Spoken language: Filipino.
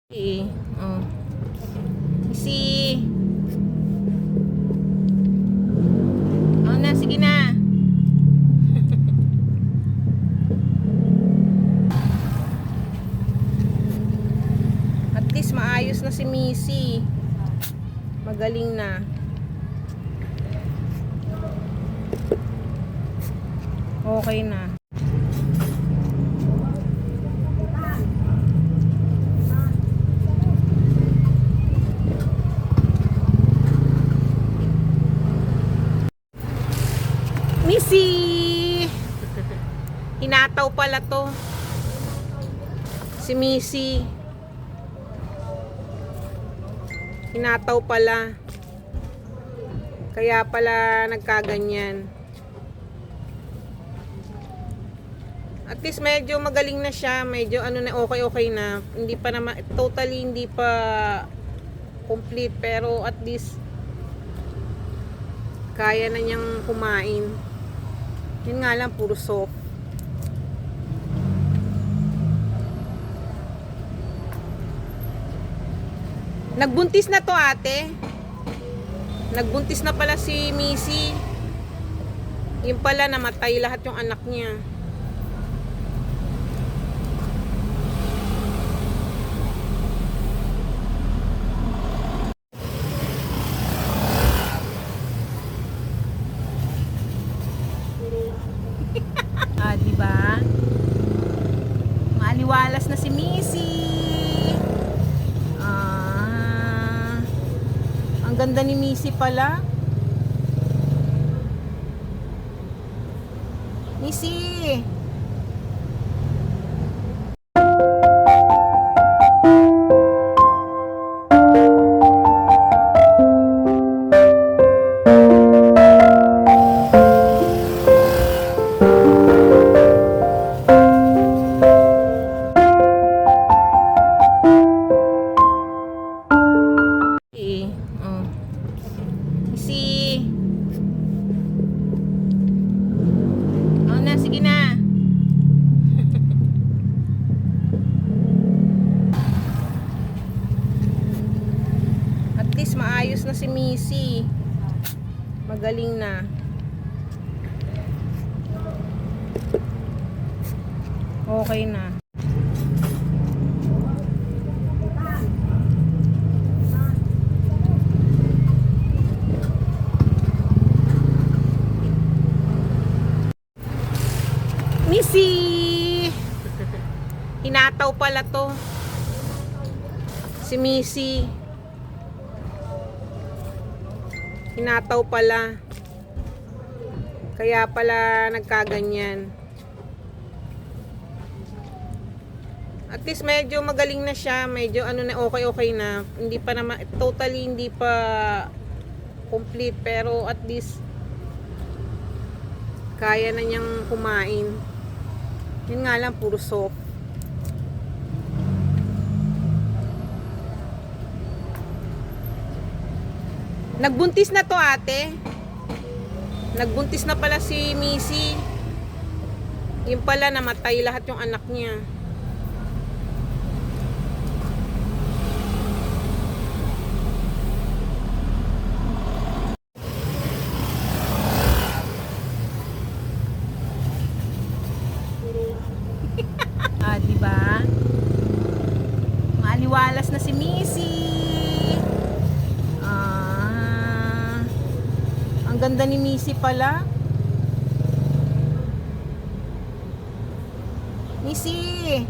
Oh. Si Oh na, sige na. At least maayos na si Missy. Magaling na. Okay na. Missy! Hinataw pala to. Si Missy. Hinataw pala. Kaya pala nagkaganyan. At least medyo magaling na siya. Medyo ano na, okay na. Hindi pa naman, totally hindi pa complete. Pero at least kaya na niyang kumain. Yun nga lang, puro soft. Nagbuntis na to, ate. Nagbuntis na pala si Missy. Yun pala, namatay lahat yung anak niya. Diba? Maaliwalas na si Missy. Ang ganda ni Missy pala. Missy. Oh. Oh na, sige na. At least maayos na si Missy. Magaling na. Okay na. Missy! Hinataw pala to. Si Missy. Hinataw pala. Kaya pala nagkaganyan. At least medyo magaling na siya. Medyo ano na, okay na. Hindi pa naman, totally hindi pa complete. Pero at least kaya na niyang kumain. Yun nga lang, puro soft. Nagbuntis na to, ate. Nagbuntis na pala si Missy. Yun pala, namatay lahat yung anak niya. Diba? Maaliwalas na si Missy. Ang ganda ni Missy pala. Missy!